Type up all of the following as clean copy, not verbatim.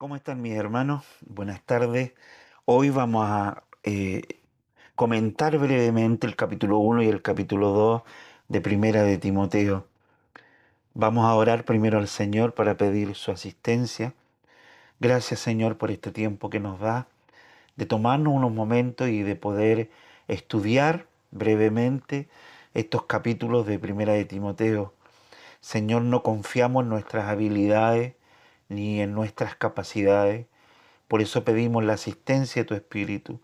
¿Cómo están mis hermanos? Buenas tardes. Hoy vamos a comentar brevemente el capítulo 1 y el capítulo 2 de Primera de Timoteo. Vamos a orar primero al Señor para pedir su asistencia. Gracias, Señor, por este tiempo que nos da de tomarnos unos momentos y de poder estudiar brevemente estos capítulos de Primera de Timoteo. Señor, no confiamos en nuestras habilidades ni en nuestras capacidades. Por eso pedimos la asistencia de tu Espíritu,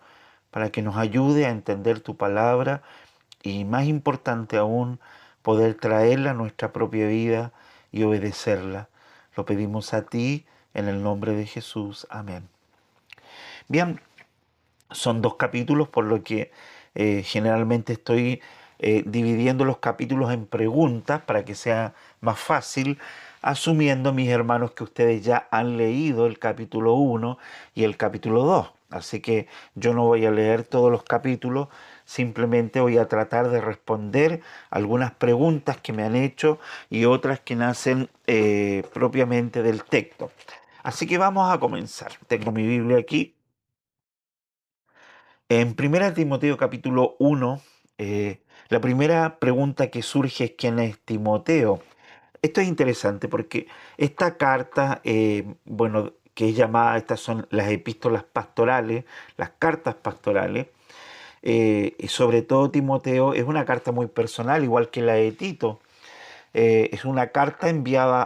para que nos ayude a entender tu palabra y, más importante aún, poder traerla a nuestra propia vida y obedecerla. Lo pedimos a ti en el nombre de Jesús. Amén. Bien, son dos capítulos, por lo que generalmente estoy dividiendo los capítulos en preguntas para que sea más fácil, asumiendo, mis hermanos, que ustedes ya han leído el capítulo 1 y el capítulo 2. Así que yo no voy a leer todos los capítulos, simplemente voy a tratar de responder algunas preguntas que me han hecho y otras que nacen propiamente del texto. Así que vamos a comenzar. Tengo mi Biblia aquí. En 1 Timoteo capítulo 1, la primera pregunta que surge es ¿quién es Timoteo? Esto es interesante porque esta carta, bueno, que es llamada, estas son las epístolas pastorales, las cartas pastorales, y sobre todo Timoteo es una carta muy personal, igual que la de Tito. Es una carta enviada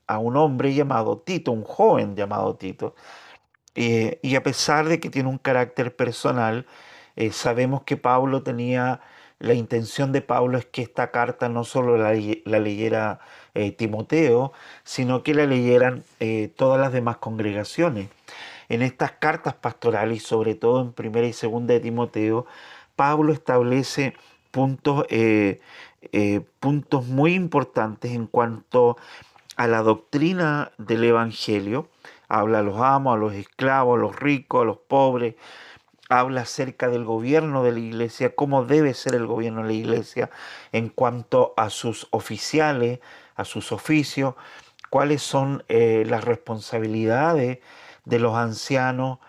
a un hombre llamado Tito, un joven llamado Tito. Y a pesar de que tiene un carácter personal, sabemos que Pablo tenía, la intención de Pablo es que esta carta no solo la leyera Timoteo, sino que la leyeran todas las demás congregaciones. En estas cartas pastorales, y sobre todo en primera y segunda de Timoteo, Pablo establece puntos muy importantes en cuanto a la doctrina del Evangelio. Habla a los amos, a los esclavos, a los ricos, a los pobres. Habla acerca del gobierno de la iglesia, cómo debe ser el gobierno de la iglesia en cuanto a sus oficiales, a sus oficios, cuáles son las responsabilidades de los ancianos,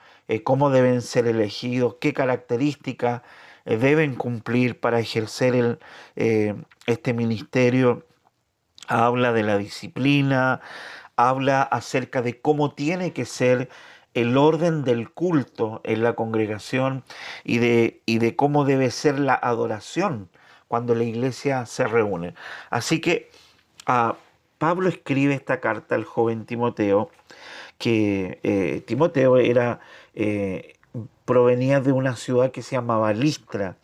cómo deben ser elegidos, qué características deben cumplir para ejercer este ministerio. Habla de la disciplina, habla acerca de cómo tiene que ser el orden del culto en la congregación y de cómo debe ser la adoración cuando la iglesia se reúne. Así que ah, Pablo escribe esta carta al joven Timoteo, que Timoteo eh, provenía de una ciudad que se llamaba Listra.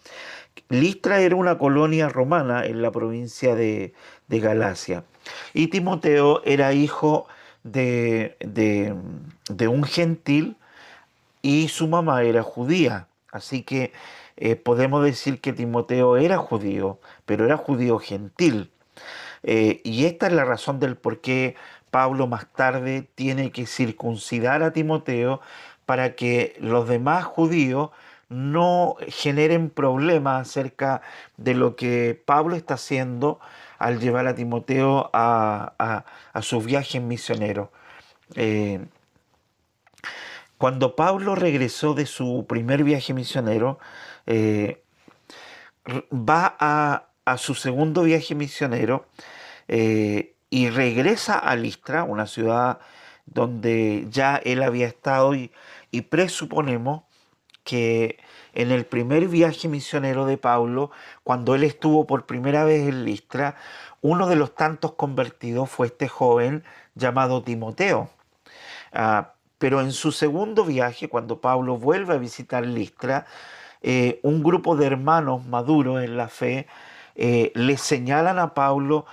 Listra era una colonia romana en la provincia de Galacia. Y Timoteo era hijo de un gentil y su mamá era judía. Así que podemos decir que Timoteo era judío, pero era judío gentil. Y esta es la razón del por qué Pablo más tarde tiene que circuncidar a Timoteo para que los demás judíos no generen problemas acerca de lo que Pablo está haciendo al llevar a Timoteo a sus viajes misioneros. Eh, Cuando Pablo regresó de su primer viaje misionero, eh, va a su segundo viaje misionero y regresa a Listra, una ciudad donde ya él había estado y presuponemos que en el primer viaje misionero de Pablo, cuando él estuvo por primera vez en Listra, uno de los tantos convertidos fue este joven llamado Timoteo. Pero en su segundo viaje, cuando Pablo vuelve a visitar Listra, un grupo de hermanos maduros en la fe le señalan a Pablo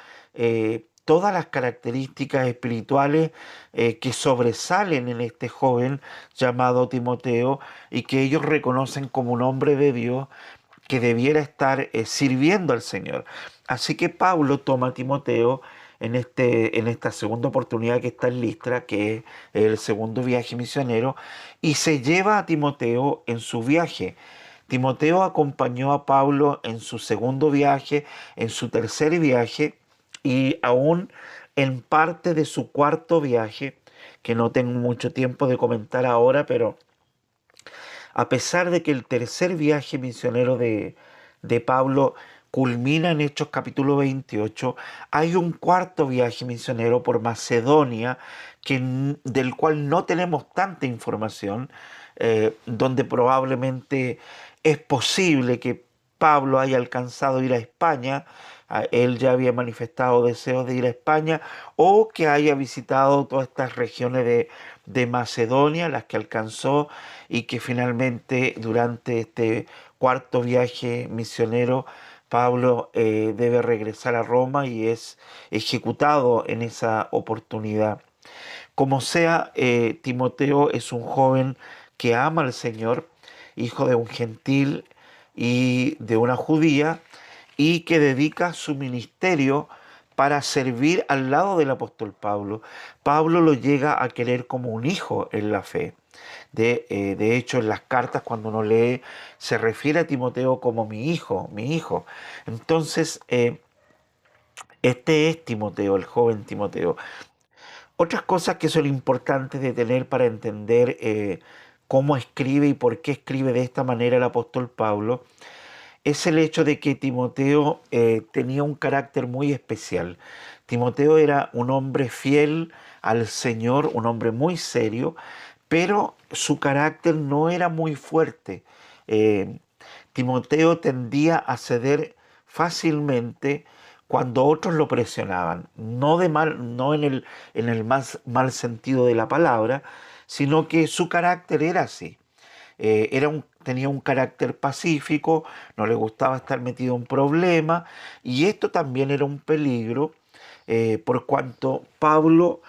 todas las características espirituales que sobresalen en este joven llamado Timoteo y que ellos reconocen como un hombre de Dios que debiera estar sirviendo al Señor. Así que Pablo toma a Timoteo en esta segunda oportunidad que está en Listra, que es el segundo viaje misionero, y se lleva a Timoteo en su viaje. Timoteo acompañó a Pablo en su segundo viaje, en su tercer viaje y aún en parte de su cuarto viaje, que no tengo mucho tiempo de comentar ahora, pero a pesar de que el tercer viaje misionero de Pablo culmina en Hechos capítulo 28, hay un cuarto viaje misionero por Macedonia del cual no tenemos tanta información, donde probablemente es posible que Pablo haya alcanzado a ir a España. Él ya había manifestado deseos de ir a España, o que haya visitado todas estas regiones de Macedonia, las que alcanzó, y que finalmente durante este cuarto viaje misionero Pablo debe regresar a Roma y es ejecutado en esa oportunidad. Como sea, Timoteo es un joven que ama al Señor, hijo de un gentil y de una judía, y que dedica su ministerio para servir al lado del apóstol Pablo. Pablo lo llega a querer como un hijo en la fe. De hecho, en las cartas, cuando uno lee, se refiere a Timoteo como mi hijo, mi hijo. Entonces, este es Timoteo, el joven Timoteo. Otras cosas que son importantes de tener para entender cómo escribe y por qué escribe de esta manera el apóstol Pablo es el hecho de que Timoteo tenía un carácter muy especial. Timoteo era un hombre fiel al Señor, un hombre muy serio, pero su carácter no era muy fuerte. Eh, Timoteo tendía a ceder fácilmente cuando otros lo presionaban, no de mal, no en el más mal sentido de la palabra, sino que su carácter era así. Tenía un carácter pacífico, no le gustaba estar metido en problemas, y esto también era un peligro, por cuanto Pablo,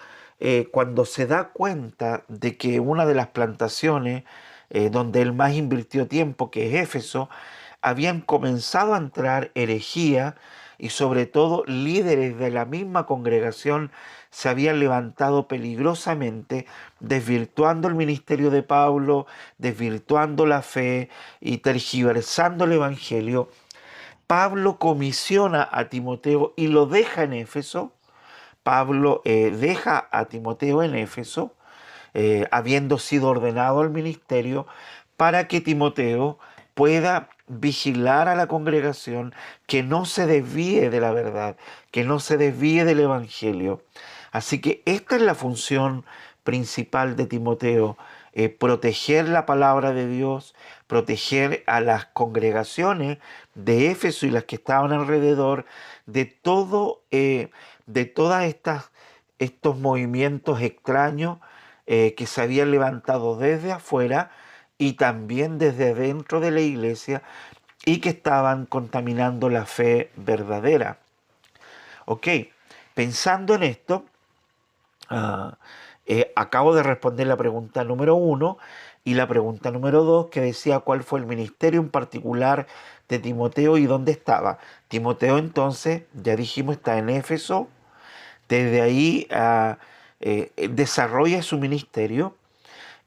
cuando se da cuenta de que una de las plantaciones donde él más invirtió tiempo, que es Éfeso, habían comenzado a entrar herejía, y sobre todo líderes de la misma congregación se habían levantado peligrosamente, desvirtuando el ministerio de Pablo, desvirtuando la fe y tergiversando el Evangelio. Pablo comisiona a Timoteo y lo deja en Éfeso. Pablo deja a Timoteo en Éfeso, habiendo sido ordenado al ministerio, para que Timoteo pueda vigilar a la congregación, que no se desvíe de la verdad, que no se desvíe del Evangelio. Así que esta es la función principal de Timoteo: proteger la palabra de Dios, proteger a las congregaciones de Éfeso y las que estaban alrededor de todo, de todas estos movimientos extraños que se habían levantado desde afuera y también desde dentro de la iglesia, y que estaban contaminando la fe verdadera. Ok, pensando en esto, ah, acabo de responder la pregunta número uno y la pregunta número dos, que decía cuál fue el ministerio en particular de Timoteo y dónde estaba. Timoteo, entonces, ya dijimos, está en Éfeso. Desde ahí desarrolla su ministerio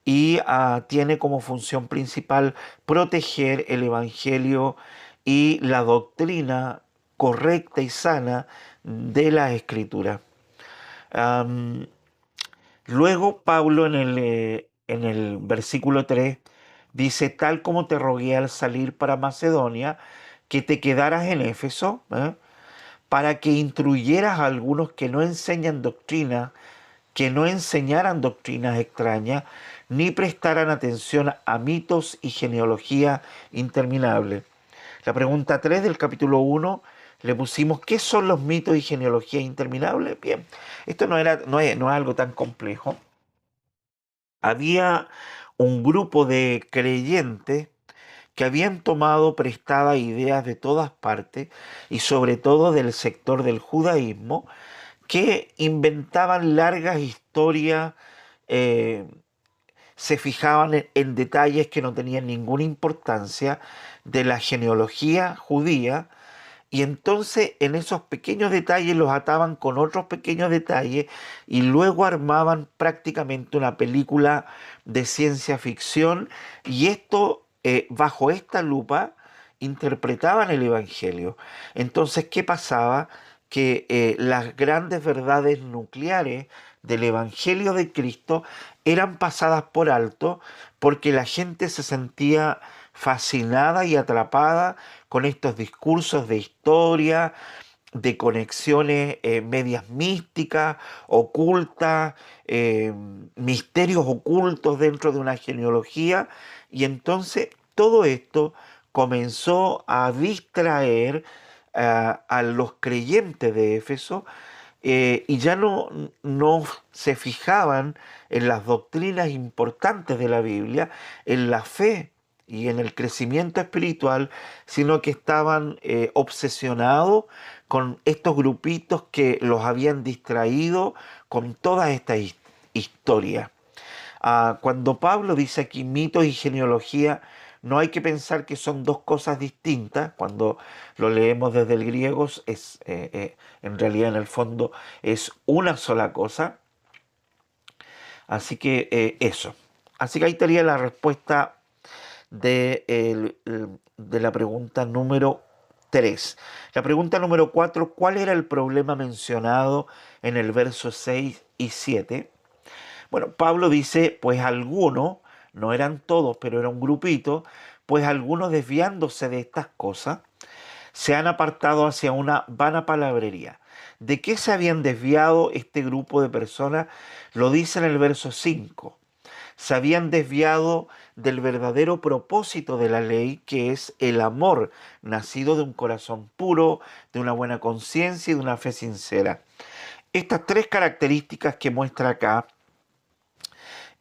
y tiene como función principal proteger el Evangelio y la doctrina correcta y sana de la Escritura. Am, Luego Pablo en el versículo 3 dice: tal como te rogué al salir para Macedonia, que te quedaras en Éfeso, para que instruyeras a algunos que no enseñan doctrina, que no enseñaran doctrinas extrañas, ni prestaran atención a mitos y genealogía interminable. La pregunta 3 del capítulo 1 le pusimos: ¿qué son los mitos y genealogía interminables? Bien, esto no es algo tan complejo. Había un grupo de creyentes que habían tomado prestadas ideas de todas partes y sobre todo del sector del judaísmo, que inventaban largas historias, eh, se fijaban en detalles que no tenían ninguna importancia de la genealogía judía, y entonces en esos pequeños detalles los ataban con otros pequeños detalles y luego armaban prácticamente una película de ciencia ficción, y esto, bajo esta lupa, interpretaban el Evangelio. Entonces, ¿qué pasaba? Que las grandes verdades nucleares del Evangelio de Cristo eran pasadas por alto porque la gente se sentía fascinada y atrapada con estos discursos de historia, de conexiones medias místicas, ocultas, eh, misterios ocultos dentro de una genealogía. Y entonces todo esto comenzó a distraer a los creyentes de Éfeso, y ya no se fijaban en las doctrinas importantes de la Biblia, en la fe y en el crecimiento espiritual, sino que estaban obsesionados con estos grupitos que los habían distraído con toda esta historia. Cuando Pablo dice aquí mitos y genealogía, no hay que pensar que son dos cosas distintas. Cuando lo leemos desde el griego, en realidad en el fondo es una sola cosa. Así que eso. Así que ahí estaría la respuesta de la pregunta número 3. La pregunta número 4, ¿cuál era el problema mencionado en el verso 6 y 7? Bueno, Pablo dice, pues algunos, no eran todos, pero era un grupito, pues algunos desviándose de estas cosas, se han apartado hacia una vana palabrería. ¿De qué se habían desviado este grupo de personas? Lo dice en el verso 5. Se habían desviado del verdadero propósito de la ley, que es el amor, nacido de un corazón puro, de una buena conciencia y de una fe sincera. Estas tres características que muestra acá,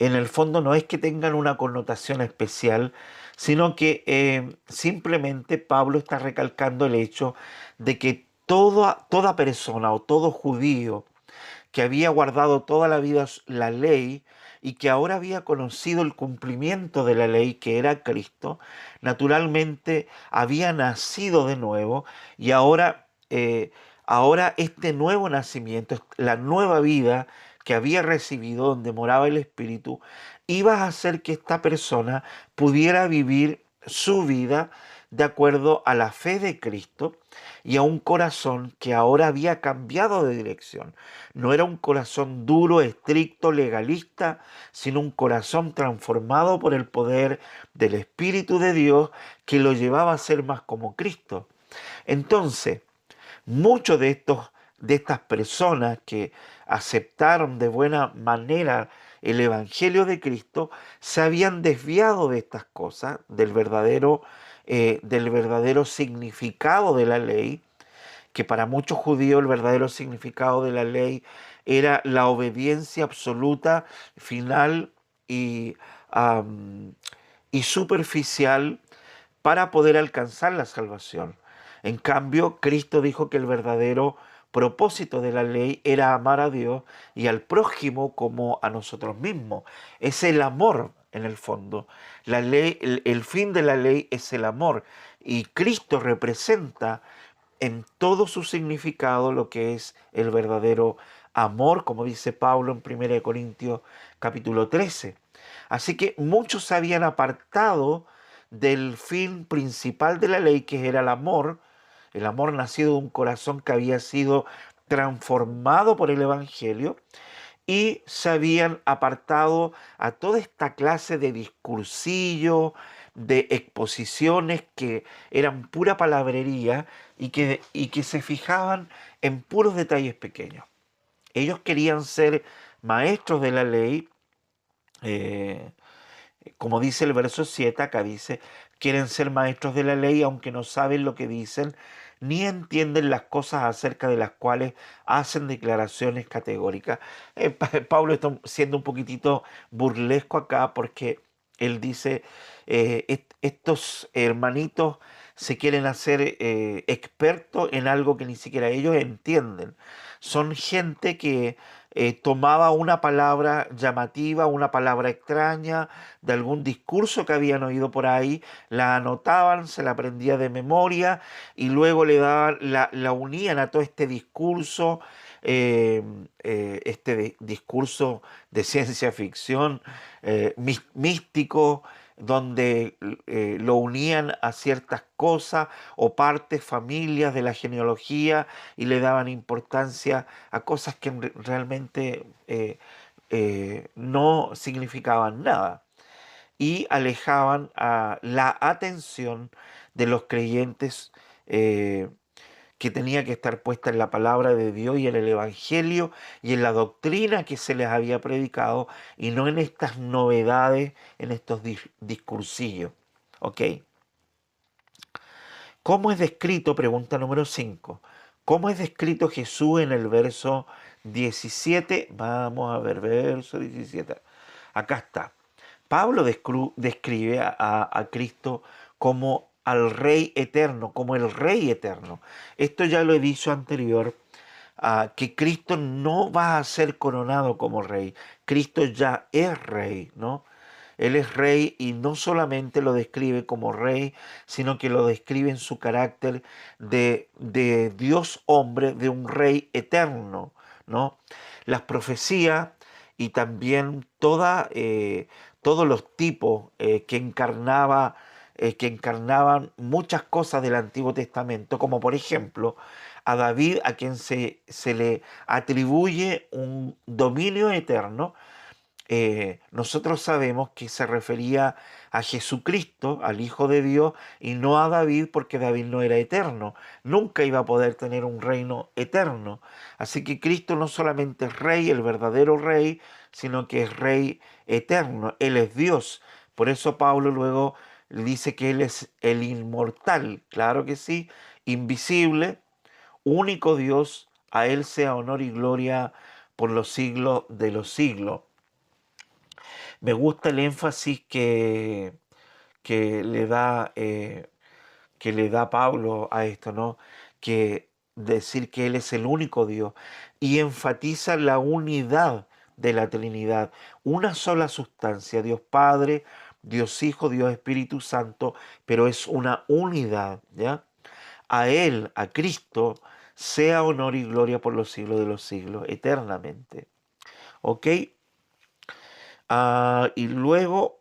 en el fondo no es que tengan una connotación especial, sino que simplemente Pablo está recalcando el hecho de que toda persona o todo judío que había guardado toda la vida la ley y que ahora había conocido el cumplimiento de la ley, que era Cristo, naturalmente había nacido de nuevo, y ahora este nuevo nacimiento, la nueva vida que había recibido, donde moraba el Espíritu, iba a hacer que esta persona pudiera vivir su vida de acuerdo a la fe de Cristo y a un corazón que ahora había cambiado de dirección. No era un corazón duro, estricto, legalista, sino un corazón transformado por el poder del Espíritu de Dios, que lo llevaba a ser más como Cristo. Entonces, muchos de estas personas que aceptaron de buena manera el Evangelio de Cristo se habían desviado de estas cosas, del verdadero significado de la ley, que para muchos judíos el verdadero significado de la ley era la obediencia absoluta, final y, am, y superficial para poder alcanzar la salvación. En cambio, Cristo dijo que el verdadero propósito de la ley era amar a Dios y al prójimo como a nosotros mismos. Es el amor, en el fondo. La ley, el fin de la ley es el amor. Y Cristo representa en todo su significado lo que es el verdadero amor, como dice Pablo en 1 Corintios capítulo 13. Así que muchos se habían apartado del fin principal de la ley, que era el amor nacido de un corazón que había sido transformado por el Evangelio, y se habían apartado a toda esta clase de discursillo, de exposiciones que eran pura palabrería y que se fijaban en puros detalles pequeños. Ellos querían ser maestros de la ley, eh, como dice el verso 7, acá dice, quieren ser maestros de la ley aunque no saben lo que dicen, ni entienden las cosas acerca de las cuales hacen declaraciones categóricas. Pablo está siendo un poquitito burlesco acá porque él dice, estos hermanitos se quieren hacer expertos en algo que ni siquiera ellos entienden. Son gente que tomaba una palabra llamativa, una palabra extraña, de algún discurso que habían oído por ahí, la anotaban, se la aprendía de memoria y luego le daban, la unían a todo este discurso, discurso de ciencia ficción, místico, donde lo unían a ciertas cosas o partes, familias de la genealogía y le daban importancia a cosas que realmente no significaban nada y alejaban la atención de los creyentes que tenía que estar puesta en la palabra de Dios y en el Evangelio y en la doctrina que se les había predicado y no en estas novedades, en estos discursillos. ¿Ok? ¿Cómo es descrito? Pregunta número 5. ¿Cómo es descrito Jesús en el verso 17? Vamos a ver, verso 17. Acá está. Pablo describe a Cristo como al Rey eterno, como el Rey eterno. Esto ya lo he dicho anterior, que Cristo no va a ser coronado como Rey. Cristo ya es Rey, ¿no? Él es Rey y no solamente lo describe como Rey, sino que lo describe en su carácter de Dios hombre, de un Rey eterno, ¿no? Las profecías y también todos los tipos que encarnaban muchas cosas del Antiguo Testamento, como por ejemplo a David, a quien se le atribuye un dominio eterno. Nosotros sabemos que se refería a Jesucristo, al Hijo de Dios, y no a David, porque David no era eterno. Nunca iba a poder tener un reino eterno. Así que Cristo no solamente es rey, el verdadero rey, sino que es rey eterno. Él es Dios. Por eso Pablo luego dice que Él es el inmortal. Claro que sí, invisible, único Dios. A Él sea honor y gloria por los siglos de los siglos. Me gusta el énfasis que le da, que le da Pablo a esto, ¿no? Que decir que Él es el único Dios y enfatiza la unidad de la Trinidad, una sola sustancia, Dios Padre, Dios Hijo, Dios Espíritu Santo, pero es una unidad, ¿ya? A Él, a Cristo, sea honor y gloria por los siglos de los siglos, eternamente. ¿Ok? Y luego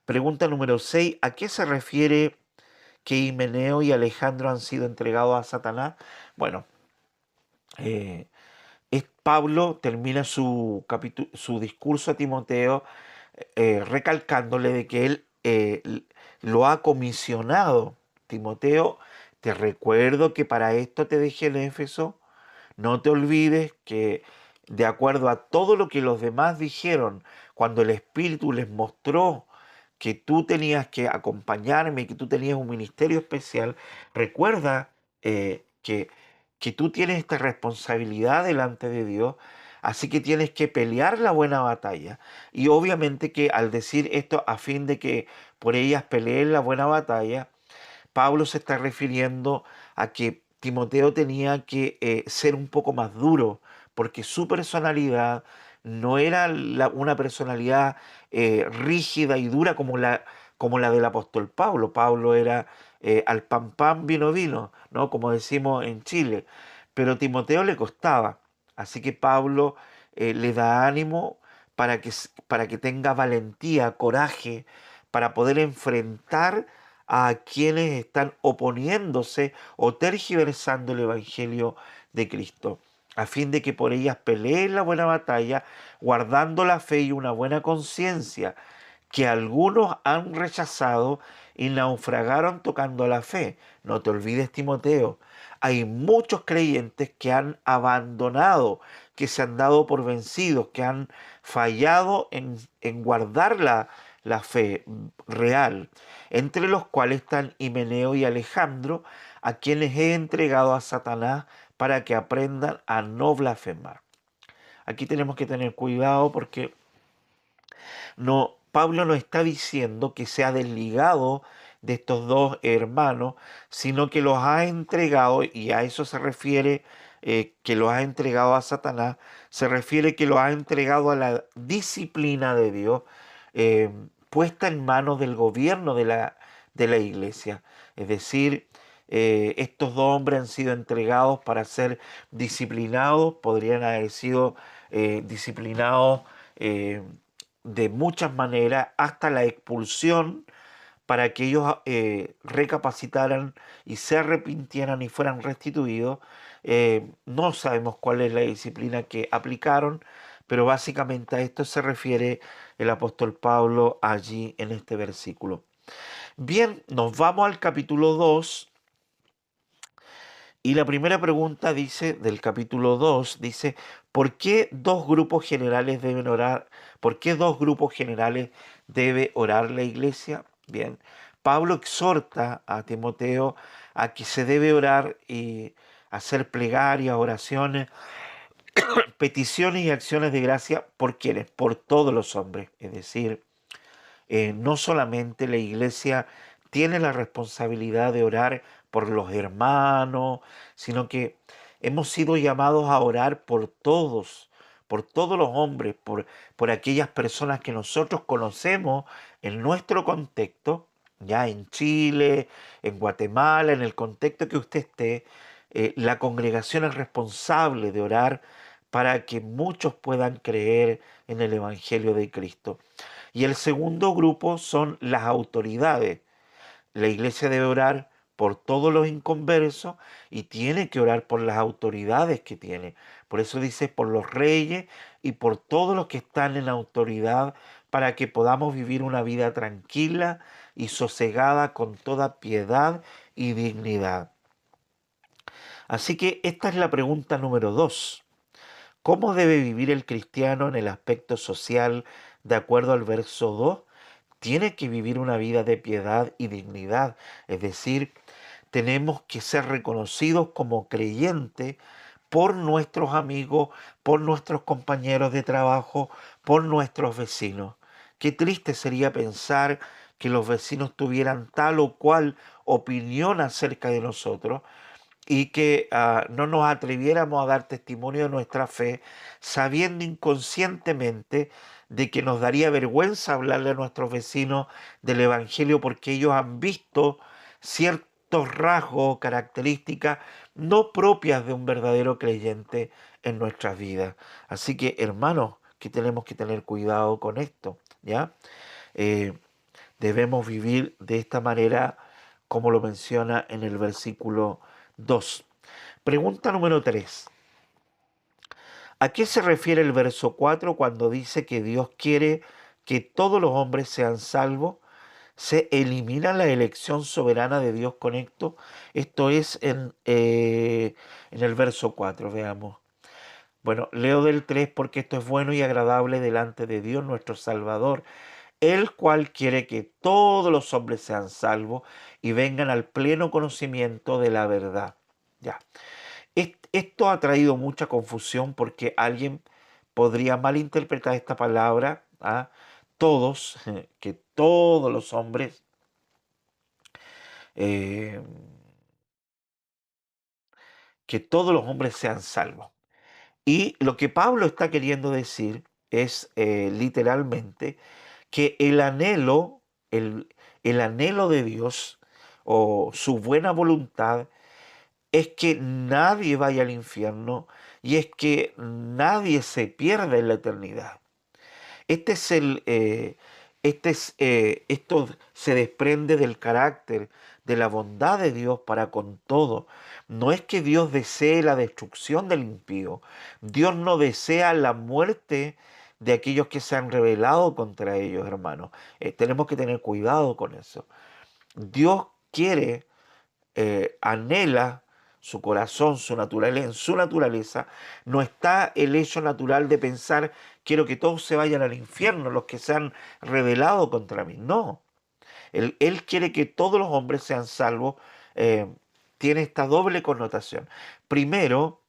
pregunta número 6. ¿A qué se refiere que Himeneo y Alejandro han sido entregados a Satanás? Bueno, eh, Pablo termina su discurso a Timoteo recalcándole de que él lo ha comisionado. Timoteo, te recuerdo que para esto te dejé en Éfeso. No te olvides que de acuerdo a todo lo que los demás dijeron, cuando el Espíritu les mostró que tú tenías que acompañarme, que tú tenías un ministerio especial, recuerda que tú tienes esta responsabilidad delante de Dios, así que tienes que pelear la buena batalla. Y obviamente que al decir esto a fin de que por ellas peleen la buena batalla, Pablo se está refiriendo a que Timoteo tenía que ser un poco más duro, porque su personalidad no era una personalidad rígida y dura como la del apóstol Pablo. Pablo era al pan pan, vino vino, ¿no? Como decimos en Chile. Pero a Timoteo le costaba. Así que Pablo le da ánimo para que tenga valentía, coraje, para poder enfrentar a quienes están oponiéndose o tergiversando el Evangelio de Cristo, a fin de que por ellas peleen la buena batalla, guardando la fe y una buena conciencia, que algunos han rechazado y naufragaron tocando la fe. No te olvides, Timoteo, hay muchos creyentes que han abandonado, que se han dado por vencidos, que han fallado en guardar la fe real, entre los cuales están Himeneo y Alejandro, a quienes he entregado a Satanás para que aprendan a no blasfemar. Aquí tenemos que tener cuidado porque no, Pablo no está diciendo que se ha desligado de estos dos hermanos, sino que los ha entregado, y a eso se refiere que los ha entregado a Satanás, se refiere que los ha entregado a la disciplina de Dios, eh, puesta en manos del gobierno de la iglesia. Es decir, estos dos hombres han sido entregados para ser disciplinados, podrían haber sido disciplinados. de muchas maneras, hasta la expulsión, para que ellos recapacitaran y se arrepintieran y fueran restituidos. No sabemos cuál es la disciplina que aplicaron, pero básicamente a esto se refiere el apóstol Pablo allí en este versículo. Bien, nos vamos al capítulo 2 y la primera pregunta dice del capítulo 2 dice, ¿por qué dos grupos generales deben orar? ¿Por qué dos grupos generales debe orar la iglesia? Bien, Pablo exhorta a Timoteo a que se debe orar y hacer plegarias, oraciones, peticiones y acciones de gracia. ¿Por quiénes? Por todos los hombres. Es decir, no solamente la iglesia tiene la responsabilidad de orar por los hermanos, sino que hemos sido llamados a orar por todos los hombres, por aquellas personas que nosotros conocemos en nuestro contexto, ya en Chile, en Guatemala, en el contexto que usted esté. La congregación es responsable de orar para que muchos puedan creer en el Evangelio de Cristo. Y el segundo grupo son las autoridades. La iglesia debe orar por todos los inconversos y tiene que orar por las autoridades que tiene. Por eso dice por los reyes y por todos los que están en autoridad para que podamos vivir una vida tranquila y sosegada con toda piedad y dignidad. Así que esta es la pregunta número 2. ¿Cómo debe vivir el cristiano en el aspecto social de acuerdo al verso 2? Tiene que vivir una vida de piedad y dignidad. Es decir, tenemos que ser reconocidos como creyentes por nuestros amigos, por nuestros compañeros de trabajo, por nuestros vecinos. Qué triste sería pensar que los vecinos tuvieran tal o cual opinión acerca de nosotros y que no nos atreviéramos a dar testimonio de nuestra fe, sabiendo inconscientemente de que nos daría vergüenza hablarle a nuestros vecinos del Evangelio porque ellos han visto ciertos rasgos o características no propias de un verdadero creyente en nuestras vidas. Así que, hermanos, que tenemos que tener cuidado con esto, ¿ya? Eh, Debemos vivir de esta manera, como lo menciona en el versículo 2. Pregunta número 3. ¿A qué se refiere el verso 4 cuando dice que Dios quiere que todos los hombres sean salvos? ¿Se elimina la elección soberana de Dios con esto? Esto es en el verso 4, veamos. Bueno, leo del 3 porque esto es bueno y agradable delante de Dios nuestro Salvador, el cual quiere que todos los hombres sean salvos y vengan al pleno conocimiento de la verdad. Ya. Esto ha traído mucha confusión porque alguien podría malinterpretar esta palabra, todos, que todos los hombres, eh, que todos los hombres sean salvos. Y lo que Pablo está queriendo decir es literalmente que el anhelo de Dios o su buena voluntad es que nadie vaya al infierno y es que nadie se pierda en la eternidad. Este es esto se desprende del carácter, de la bondad de Dios para con todo. No es que Dios desee la destrucción del impío. Dios no desea la muerte de aquellos que se han rebelado contra ellos, hermanos. Tenemos que tener cuidado con eso. Dios quiere, anhela su corazón, su naturaleza, en su naturaleza, no está el hecho natural de pensar, quiero que todos se vayan al infierno, los que se han rebelado contra mí. No, él quiere que todos los hombres sean salvos. eh, Tiene esta doble connotación. Primero,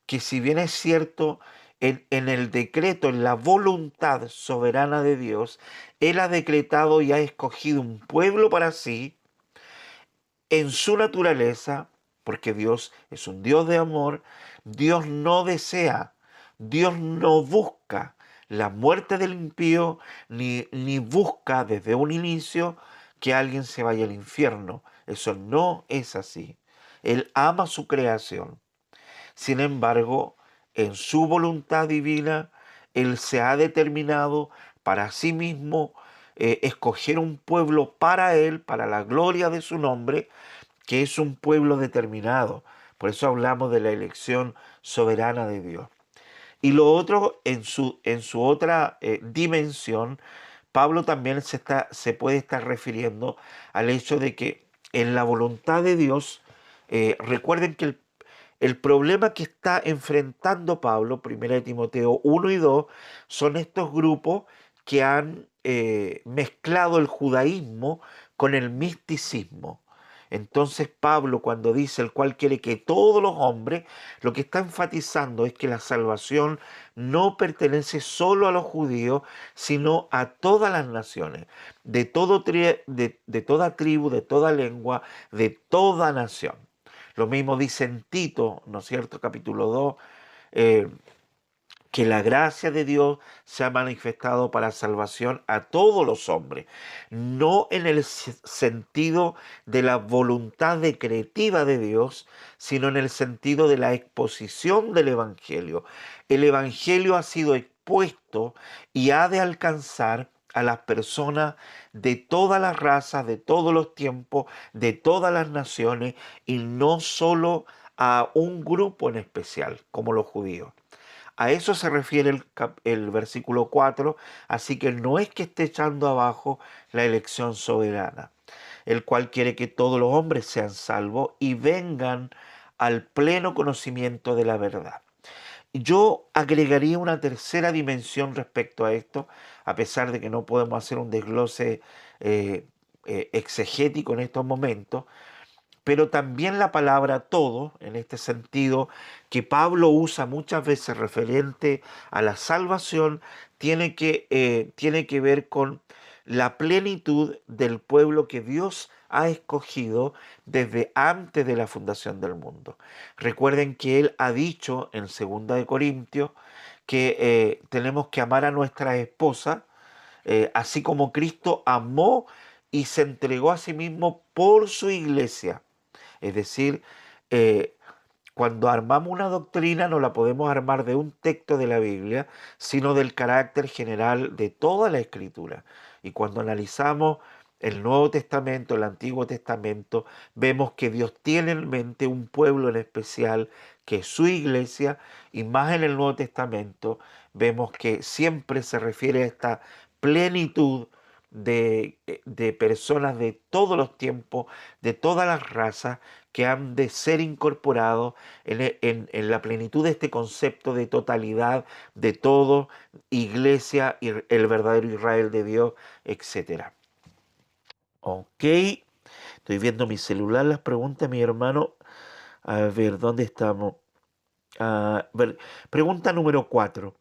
que si bien es cierto, en el decreto, en la voluntad soberana de Dios, Él ha decretado y ha escogido un pueblo para sí, en su naturaleza, porque Dios es un Dios de amor. Dios no desea, Dios no busca la muerte del impío, ni busca desde un inicio que alguien se vaya al infierno. Eso no es así. Él ama su creación. Sin embargo, en su voluntad divina, Él se ha determinado para sí mismo escoger un pueblo para Él, para la gloria de su nombre, que es un pueblo determinado. Por eso hablamos de la elección soberana de Dios. Y lo otro, en su otra dimensión, Pablo también se puede estar refiriendo al hecho de que en la voluntad de Dios, recuerden que el problema que está enfrentando Pablo, 1 Timoteo 1 y 2, son estos grupos que han mezclado el judaísmo con el misticismo. Entonces Pablo, cuando dice el cual quiere que todos los hombres, lo que está enfatizando es que la salvación no pertenece solo a los judíos, sino a todas las naciones, de toda tribu, de toda lengua, de toda nación. Lo mismo dice en Tito, ¿no es cierto? Capítulo 2, eh, que la gracia de Dios se ha manifestado para salvación a todos los hombres, no en el sentido de la voluntad decretiva de Dios, sino en el sentido de la exposición del Evangelio. El Evangelio ha sido expuesto y ha de alcanzar a las personas de todas las razas, de todos los tiempos, de todas las naciones, y no solo a un grupo en especial, como los judíos. A eso se refiere el versículo 4, así que no es que esté echando abajo la elección soberana, el cual quiere que todos los hombres sean salvos y vengan al pleno conocimiento de la verdad. Yo agregaría una tercera dimensión respecto a esto, a pesar de que no podemos hacer un desglose eh, exegético en estos momentos, pero también la palabra todo, en este sentido, que Pablo usa muchas veces referente a la salvación, tiene que ver con la plenitud del pueblo que Dios ha escogido desde antes de la fundación del mundo. Recuerden que Él ha dicho en 2 Corintios que tenemos que amar a nuestra esposa, así como Cristo amó y se entregó a sí mismo por su iglesia. Es decir, eh, cuando armamos una doctrina no la podemos armar de un texto de la Biblia, sino del carácter general de toda la Escritura. Y cuando analizamos el Nuevo Testamento, el Antiguo Testamento, vemos que Dios tiene en mente un pueblo en especial, que es su iglesia, y más en el Nuevo Testamento vemos que siempre se refiere a esta plenitud de personas de todos los tiempos, de todas las razas, que han de ser incorporados en la plenitud de este concepto de totalidad de todo, iglesia, y el verdadero Israel de Dios, etcétera. Ok, estoy viendo mi celular, las preguntas, mi hermano. A ver, ¿dónde estamos? A ver, pregunta número 4.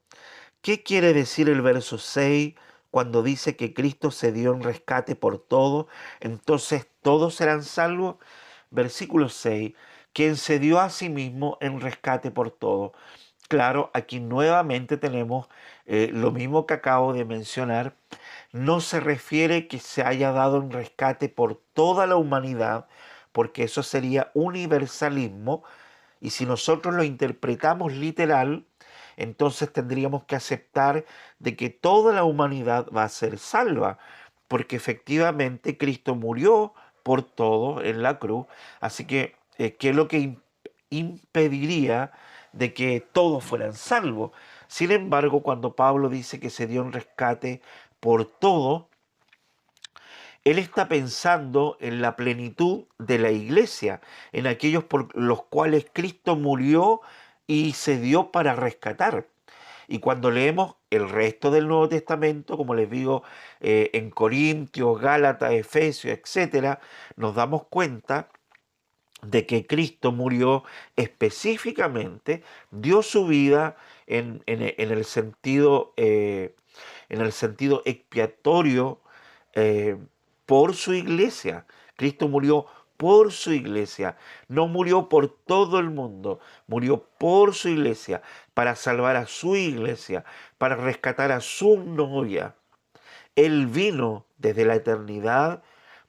¿Qué quiere decir el verso 6 cuando dice que Cristo se dio en rescate por todo? Entonces, ¿todos serán salvos? Versículo 6. Quien se dio a sí mismo en rescate por todo. Claro, aquí nuevamente tenemos lo mismo que acabo de mencionar. No se refiere que se haya dado un rescate por toda la humanidad, porque eso sería universalismo, y si nosotros lo interpretamos literal, entonces tendríamos que aceptar de que toda la humanidad va a ser salva, porque efectivamente Cristo murió por todo en la cruz. Así que, ¿qué es lo que impediría de que todos fueran salvos? Sin embargo, cuando Pablo dice que se dio un rescate por todo, él está pensando en la plenitud de la iglesia, en aquellos por los cuales Cristo murió y se dio para rescatar. Y cuando leemos el resto del Nuevo Testamento, como les digo, en Corintios, Gálatas, Efesios, etcétera, nos damos cuenta de que Cristo murió específicamente, dio su vida en el sentido expiatorio, eh, por su iglesia. Cristo murió por su iglesia, no murió por todo el mundo, murió por su iglesia, para salvar a su iglesia, para rescatar a su novia. Él vino desde la eternidad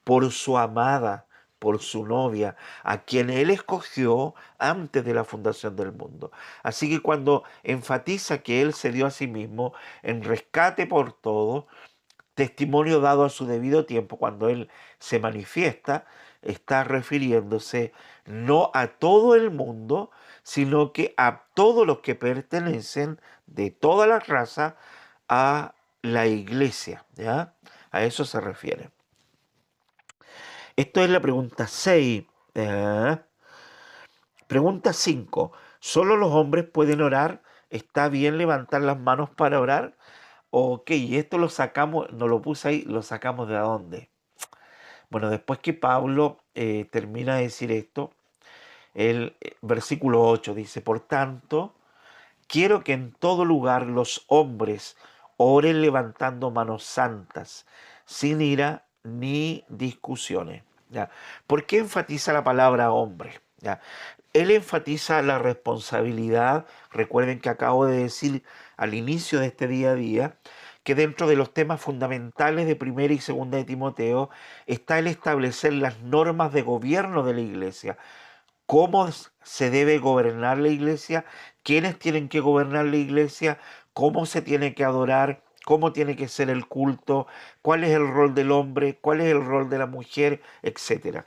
por su amada, por su novia, a quien Él escogió antes de la fundación del mundo. Así que cuando enfatiza que Él se dio a sí mismo en rescate por todos, testimonio dado a su debido tiempo, cuando Él se manifiesta, está refiriéndose no a todo el mundo, sino que a todos los que pertenecen de todas las razas a la iglesia, ¿ya? A eso se refiere. Esto es la pregunta 6. Pregunta 5. ¿Solo los hombres pueden orar? ¿Está bien levantar las manos para orar? Ok, y esto lo sacamos, no lo puse ahí, lo sacamos de dónde. Bueno, después que Pablo termina de decir esto, el versículo 8 dice, por tanto, quiero que en todo lugar los hombres oren levantando manos santas, sin ira ni discusiones. ¿Ya? ¿Por qué enfatiza la palabra hombre? ¿Ya? Él enfatiza la responsabilidad. Recuerden que acabo de decir al inicio de este día a día que dentro de los temas fundamentales de primera y segunda de Timoteo está el establecer las normas de gobierno de la iglesia. ¿Cómo se debe gobernar la iglesia? ¿Quiénes tienen que gobernar la iglesia? ¿Cómo se tiene que adorar? ¿Cómo tiene que ser el culto? ¿Cuál es el rol del hombre? ¿Cuál es el rol de la mujer? Etcétera.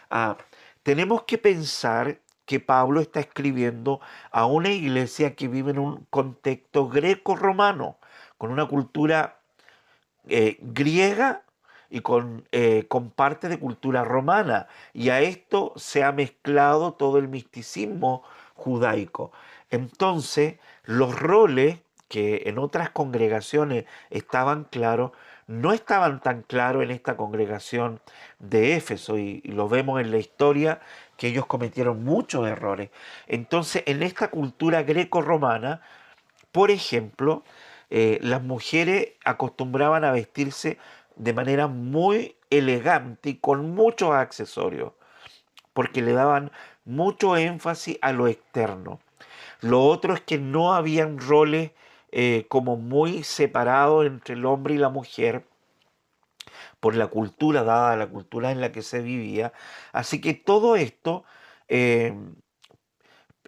Ah, tenemos que pensar que Pablo está escribiendo a una iglesia que vive en un contexto greco-romano, con una cultura griega y con parte de cultura romana. Y a esto se ha mezclado todo el misticismo judaico. Entonces, los roles que en otras congregaciones estaban claros, no estaban tan claros en esta congregación de Éfeso, y lo vemos en la historia que ellos cometieron muchos errores. Entonces, en esta cultura greco-romana, por ejemplo, las mujeres acostumbraban a vestirse de manera muy elegante y con muchos accesorios, porque le daban mucho énfasis a lo externo. Lo otro es que no habían roles como muy separados entre el hombre y la mujer por la cultura, dada la cultura en la que se vivía. Así que todo esto eh,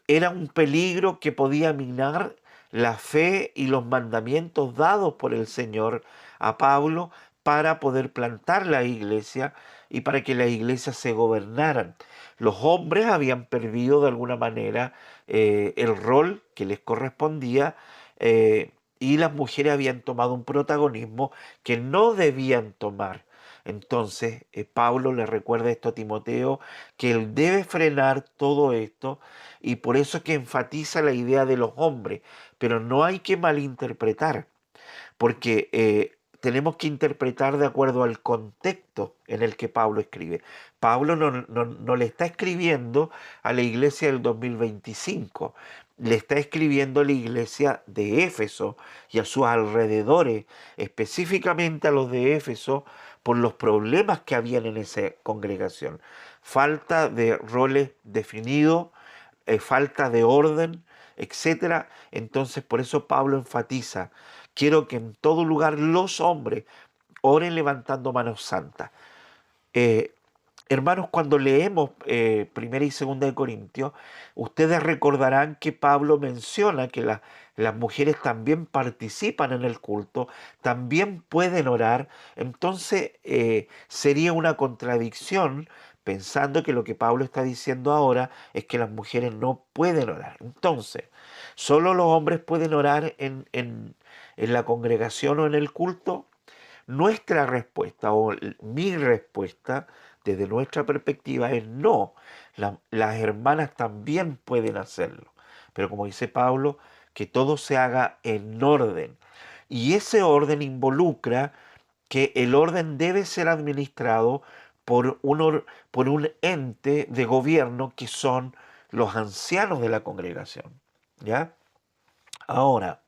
era un peligro que podía minar la fe y los mandamientos dados por el Señor a Pablo para poder plantar la iglesia y para que las iglesias se gobernaran. Los hombres habían perdido de alguna manera el rol que les correspondía, y las mujeres habían tomado un protagonismo que no debían tomar. Entonces, Pablo le recuerda esto a Timoteo, que él debe frenar todo esto, y por eso es que enfatiza la idea de los hombres, pero no hay que malinterpretar, porque tenemos que interpretar de acuerdo al contexto en el que Pablo escribe. Pablo no le está escribiendo a la iglesia del 2025, le está escribiendo a la iglesia de Éfeso y a sus alrededores, específicamente a los de Éfeso, por los problemas que habían en esa congregación. Falta de roles definidos, falta de orden, etcétera. Entonces, por eso Pablo enfatiza, quiero que en todo lugar los hombres oren levantando manos santas. Eh, Hermanos, cuando leemos Primera y Segunda de Corintios, ustedes recordarán que Pablo menciona que las mujeres también participan en el culto, también pueden orar. Entonces sería una contradicción pensando que lo que Pablo está diciendo ahora es que las mujeres no pueden orar. Entonces, ¿solo los hombres pueden orar en la congregación o en el culto? Nuestra respuesta o mi respuesta desde nuestra perspectiva es no. Las hermanas también pueden hacerlo. Pero como dice Pablo, que todo se haga en orden. Y ese orden involucra que el orden debe ser administrado por un ente de gobierno que son los ancianos de la congregación. ¿Ya? Ahora,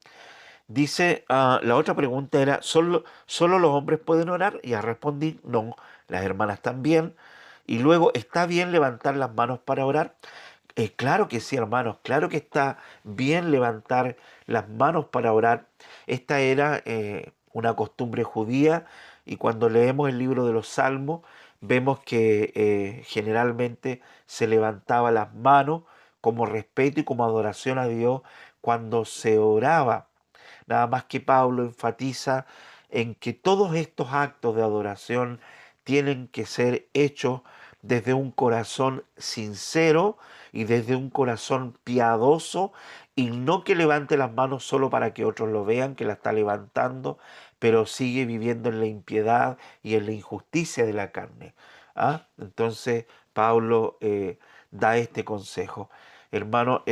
dice, la otra pregunta era, ¿solo los hombres pueden orar? Ya respondí, no, las hermanas también. Y luego, ¿está bien levantar las manos para orar? Claro que sí, hermanos, claro que está bien levantar las manos para orar. Esta era una costumbre judía, y cuando leemos el libro de los Salmos, vemos que generalmente se levantaba las manos como respeto y como adoración a Dios cuando se oraba. Nada más que Pablo enfatiza en que todos estos actos de adoración tienen que ser hechos desde un corazón sincero y desde un corazón piadoso, y no que levante las manos solo para que otros lo vean que la está levantando, pero sigue viviendo en la impiedad y en la injusticia de la carne. ¿Ah? Entonces Pablo da este consejo. Hermano,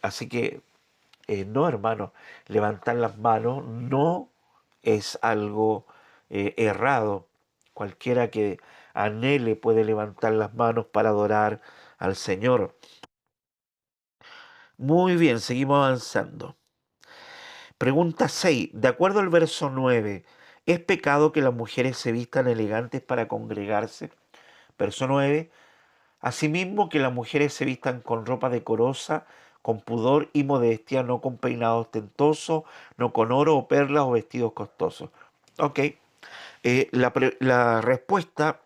así que no, hermano, levantar las manos no es algo errado. Cualquiera que anhele puede levantar las manos para adorar al Señor. Muy bien, seguimos avanzando. Pregunta 6. De acuerdo al verso 9, ¿es pecado que las mujeres se vistan elegantes para congregarse? Verso 9. Asimismo, que las mujeres se vistan con ropa decorosa, con pudor y modestia, no con peinados ostentosos, no con oro o perlas o vestidos costosos. Ok, la respuesta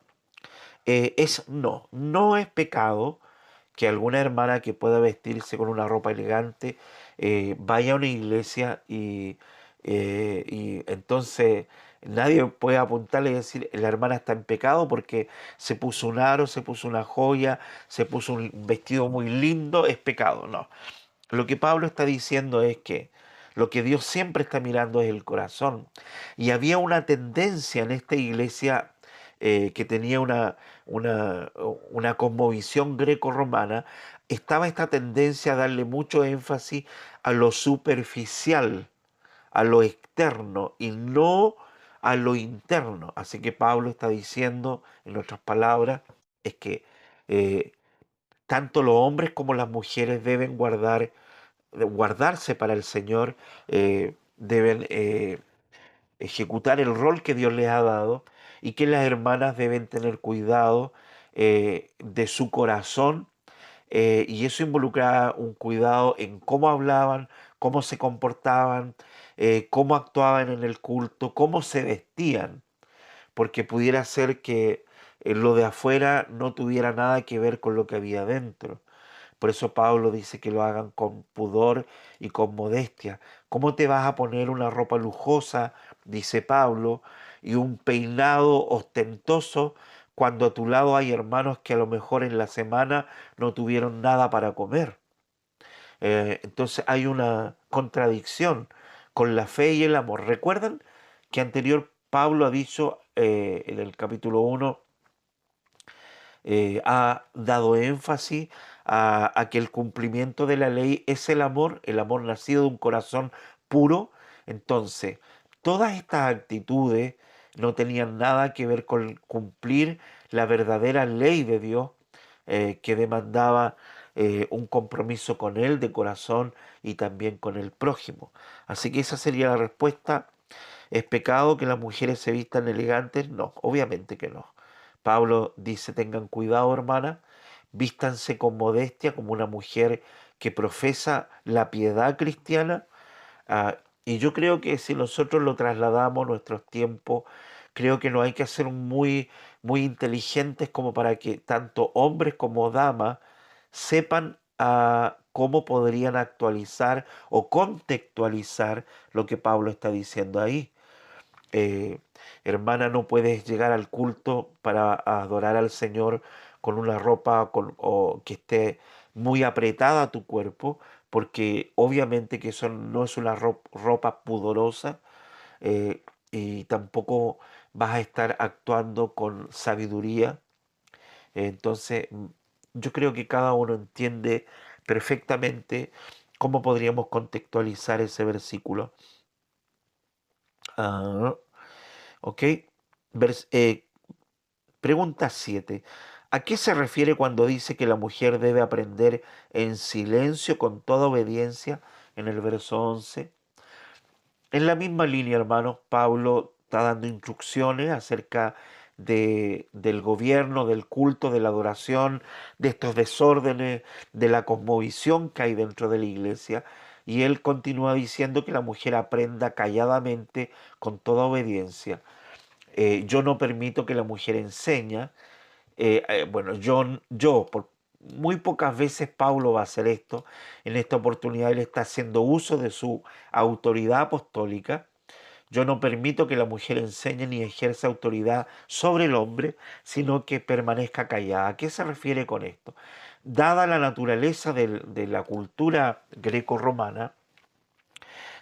es no. No es pecado que alguna hermana que pueda vestirse con una ropa elegante vaya a una iglesia y entonces nadie puede apuntarle y decir la hermana está en pecado porque se puso un aro, se puso una joya, se puso un vestido muy lindo, es pecado. No. Lo que Pablo está diciendo es que lo que Dios siempre está mirando es el corazón. Y había una tendencia en esta iglesia que tenía una, una cosmovisión greco-romana. Estaba esta tendencia a darle mucho énfasis a lo superficial, a lo externo y no a lo interno. Así que Pablo está diciendo, en otras palabras, es que eh, tanto los hombres como las mujeres deben guardarse para el Señor, deben ejecutar el rol que Dios les ha dado, y que las hermanas deben tener cuidado de su corazón, y eso involucra un cuidado en cómo hablaban, cómo se comportaban, cómo actuaban en el culto, cómo se vestían, porque pudiera ser que lo de afuera no tuviera nada que ver con lo que había dentro. Por eso Pablo dice que lo hagan con pudor y con modestia. ¿Cómo te vas a poner una ropa lujosa, dice Pablo, y un peinado ostentoso cuando a tu lado hay hermanos que a lo mejor en la semana no tuvieron nada para comer? Entonces hay una contradicción con la fe y el amor. ¿Recuerdan que anterior Pablo ha dicho en el capítulo 1, ha dado énfasis a que el cumplimiento de la ley es el amor nacido de un corazón puro? Entonces, todas estas actitudes no tenían nada que ver con cumplir la verdadera ley de Dios, que demandaba un compromiso con Él de corazón y también con el prójimo. Así que esa sería la respuesta. ¿Es pecado que las mujeres se vistan elegantes? No, obviamente que no. Pablo dice, tengan cuidado, hermana, vístanse con modestia como una mujer que profesa la piedad cristiana. Y yo creo que si nosotros lo trasladamos a nuestros tiempos, creo que no hay que ser muy inteligentes como para que tanto hombres como damas sepan cómo podrían actualizar o contextualizar lo que Pablo está diciendo ahí. eh, Hermana, no puedes llegar al culto para adorar al Señor con una ropa o que esté muy apretada a tu cuerpo, porque obviamente que eso no es una ropa pudorosa, y tampoco vas a estar actuando con sabiduría. Entonces, yo creo que cada uno entiende perfectamente cómo podríamos contextualizar ese versículo. Ah, ok. Vers- eh, Pregunta 7. ¿A qué se refiere cuando dice que la mujer debe aprender en silencio con toda obediencia en el verso 11? En la misma línea, hermanos, Pablo está dando instrucciones acerca del gobierno, del culto, de la adoración, de estos desórdenes, de la cosmovisión que hay dentro de la iglesia. Y él continúa diciendo que la mujer aprenda calladamente con toda obediencia. Yo no permito que la mujer enseñe, bueno, yo, por muy pocas veces Pablo va a hacer esto. En esta oportunidad él está haciendo uso de su autoridad apostólica. Yo no permito que la mujer enseñe ni ejerza autoridad sobre el hombre, sino que permanezca callada. ¿A qué se refiere con esto? Dada la naturaleza de la cultura greco-romana,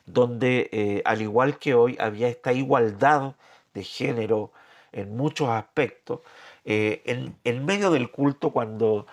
donde al igual que hoy había esta igualdad de género en muchos aspectos, en medio del culto, cuando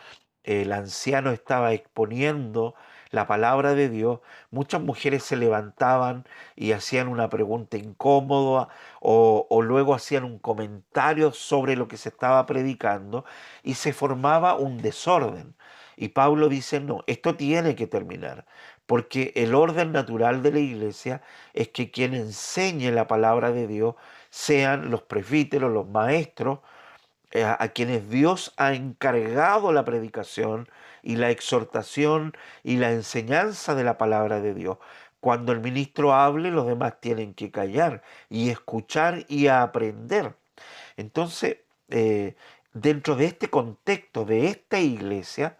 el anciano estaba exponiendo la palabra de Dios, muchas mujeres se levantaban y hacían una pregunta incómoda o luego hacían un comentario sobre lo que se estaba predicando y se formaba un desorden. Y Pablo dice, no, esto tiene que terminar, porque el orden natural de la iglesia es que quien enseñe la palabra de Dios sean los presbíteros, los maestros, a quienes Dios ha encargado la predicación y la exhortación y la enseñanza de la palabra de Dios. Cuando el ministro hable, los demás tienen que callar y escuchar y aprender. Entonces, eh, dentro de este contexto de esta iglesia,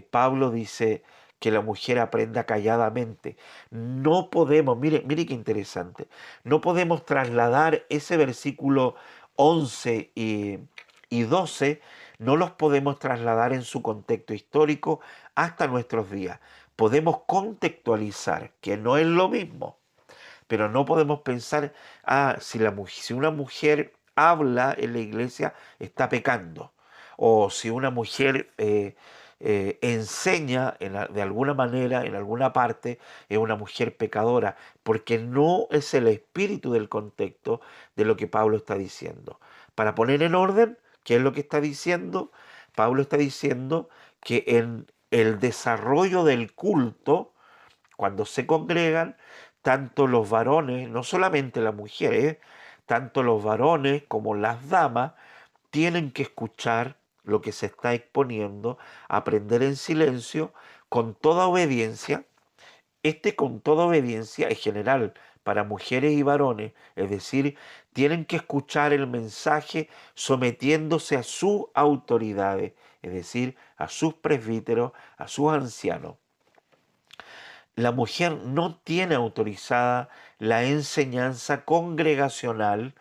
Pablo dice que la mujer aprenda calladamente. No podemos, mire qué interesante, no podemos trasladar ese versículo 11 y 12, no los podemos trasladar en su contexto histórico hasta nuestros días. Podemos contextualizar, que no es lo mismo, pero no podemos pensar, si una mujer habla en la iglesia, está pecando. O si una mujer enseña de alguna manera, en alguna parte, es una mujer pecadora, porque no es el espíritu del contexto de lo que Pablo está diciendo. Para poner en orden, ¿qué es lo que está diciendo? Pablo está diciendo que en el desarrollo del culto, cuando se congregan, tanto los varones, no solamente las mujeres, tanto los varones como las damas, tienen que escuchar lo que se está exponiendo, aprender en silencio, con toda obediencia. Con toda obediencia es general para mujeres y varones, es decir, tienen que escuchar el mensaje sometiéndose a sus autoridades, es decir, a sus presbíteros, a sus ancianos. La mujer no tiene autorizada la enseñanza congregacional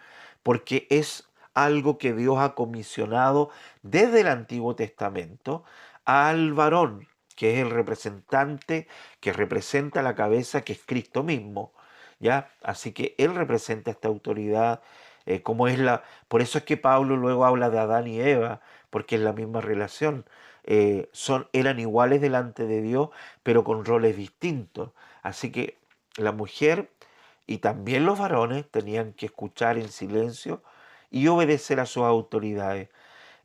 porque es algo que Dios ha comisionado desde el Antiguo Testamento al varón, que es el representante que representa la cabeza, que es Cristo mismo. ¿Ya? Así que él representa esta autoridad, como es por eso es que Pablo luego habla de Adán y Eva, porque es la misma relación. Eran iguales delante de Dios, pero con roles distintos. Así que la mujer y también los varones tenían que escuchar en silencio y obedecer a sus autoridades.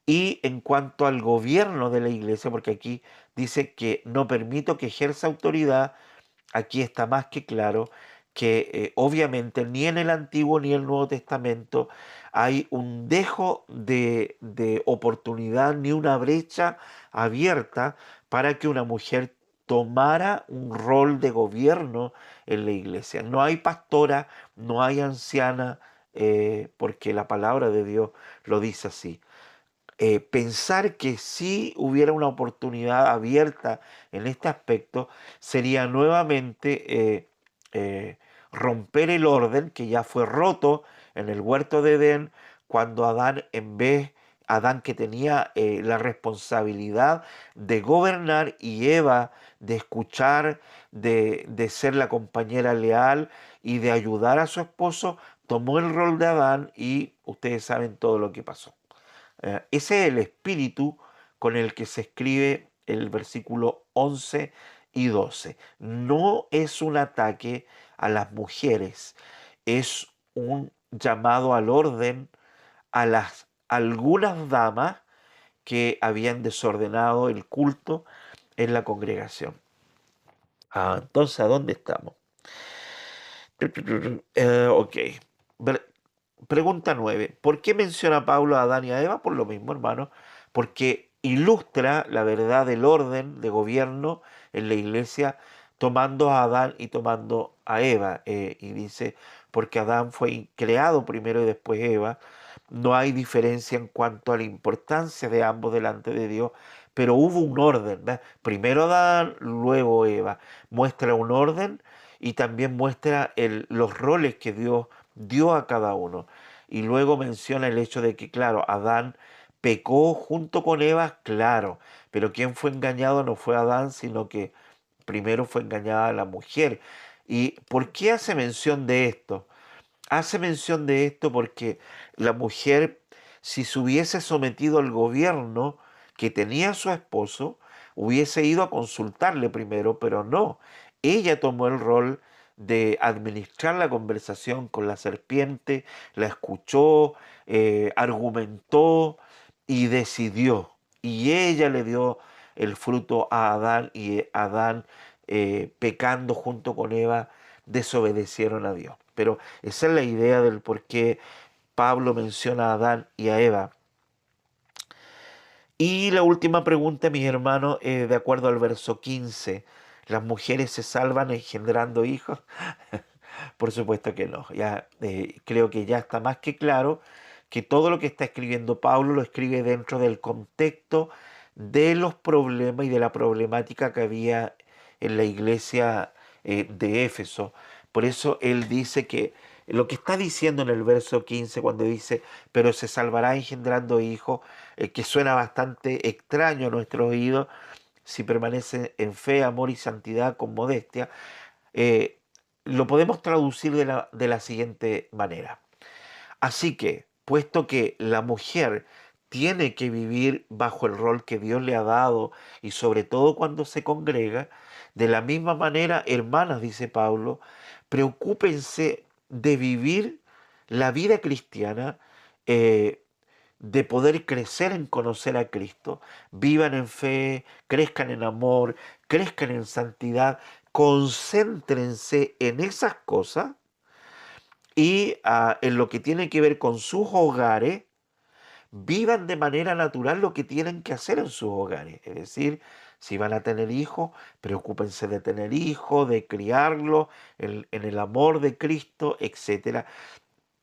Y en cuanto al gobierno de la iglesia, porque aquí dice que no permito que ejerza autoridad, aquí está más que claro que obviamente ni en el Antiguo ni en el Nuevo Testamento hay un dejo de oportunidad ni una brecha abierta para que una mujer tomara un rol de gobierno en la iglesia. No hay pastora, no hay anciana, porque la palabra de Dios lo dice así. Pensar que si hubiera una oportunidad abierta en este aspecto sería nuevamente romper el orden que ya fue roto en el huerto de Edén, cuando Adán, que tenía la responsabilidad de gobernar, y Eva de escuchar, de ser la compañera leal y de ayudar a su esposo, tomó el rol de Adán y ustedes saben todo lo que pasó. Ese es el espíritu con el que se escribe el versículo 11 y 12. No es un ataque a las mujeres, es un llamado al orden a algunas damas que habían desordenado el culto en la congregación. Entonces, ¿a dónde estamos? Ok. Pregunta 9. ¿Por qué menciona Pablo a Adán y a Eva? Por lo mismo, hermano. Porque ilustra la verdad del orden de gobierno en la iglesia, tomando a Adán y tomando a Eva. Y dice, porque Adán fue creado primero y después Eva. no hay diferencia en cuanto a la importancia de ambos delante de Dios, pero hubo un orden, ¿verdad? Primero Adán, luego Eva. Muestra un orden y también muestra los roles que Dios dio a cada uno. Y luego menciona el hecho de que, claro, Adán pecó junto con Eva, claro, pero quien fue engañado no fue Adán, sino que primero fue engañada la mujer. ¿Y por qué hace mención de esto? Hace mención de esto porque la mujer, si se hubiese sometido al gobierno que tenía su esposo, hubiese ido a consultarle primero, pero no. Ella tomó el rol de administrar la conversación con la serpiente, la escuchó, argumentó y decidió. Y ella le dio el fruto a Adán y Adán, pecando junto con Eva, desobedecieron a Dios. Pero esa es la idea del por qué Pablo menciona a Adán y a Eva. Y la última pregunta, mis hermanos, de acuerdo al verso 15, ¿las mujeres se salvan engendrando hijos? Por supuesto que no. Ya, creo que ya está más que claro que todo lo que está escribiendo Pablo lo escribe dentro del contexto de los problemas y de la problemática que había en la iglesia de Éfeso. Por eso él dice que lo que está diciendo en el verso 15 cuando dice, pero se salvará engendrando hijos, que suena bastante extraño a nuestros oídos, si permanece en fe, amor y santidad con modestia, eh, lo podemos traducir de la siguiente manera. Así que, puesto que la mujer tiene que vivir bajo el rol que Dios le ha dado y sobre todo cuando se congrega, de la misma manera, hermanas, dice Pablo, preocúpense de vivir la vida cristiana, eh, de poder crecer en conocer a Cristo, vivan en fe, crezcan en amor, crezcan en santidad, concéntrense en esas cosas y en lo que tiene que ver con sus hogares, vivan de manera natural lo que tienen que hacer en sus hogares. Es decir, si van a tener hijos, preocúpense de tener hijos, de criarlos en el amor de Cristo, etcétera.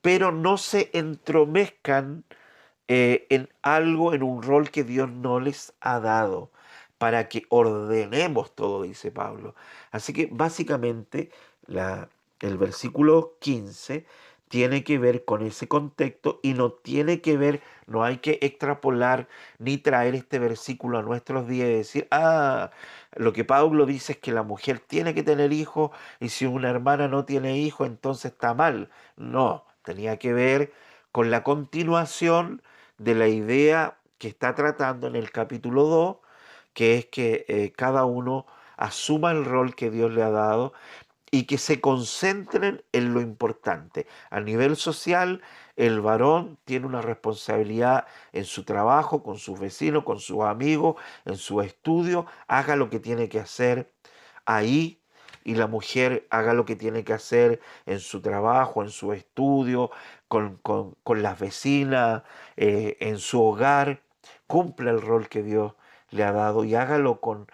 Pero no se entromezcan en algo, en un rol que Dios no les ha dado, para que ordenemos todo, dice Pablo. Así que básicamente el versículo 15 tiene que ver con ese contexto y no tiene que ver, no hay que extrapolar ni traer este versículo a nuestros días y decir, lo que Pablo dice es que la mujer tiene que tener hijos y si una hermana no tiene hijos, entonces está mal. No, tenía que ver con la continuación de la idea que está tratando en el capítulo 2, que es que cada uno asuma el rol que Dios le ha dado y que se concentren en lo importante. A nivel social, el varón tiene una responsabilidad en su trabajo, con sus vecinos, con sus amigos, en su estudio, haga lo que tiene que hacer ahí y la mujer haga lo que tiene que hacer en su trabajo, en su estudio, con las vecinas, en su hogar, cumpla el rol que Dios le ha dado y hágalo con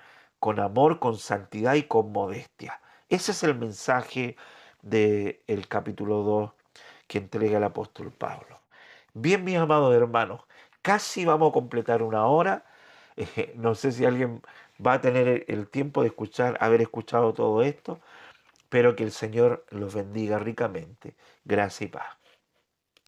amor, con santidad y con modestia. Ese es el mensaje del capítulo 2 que entrega el apóstol Pablo. Bien, mis amados hermanos, casi vamos a completar una hora. No sé si alguien va a tener el tiempo de haber escuchado todo esto, pero que el Señor los bendiga ricamente. Gracias y paz.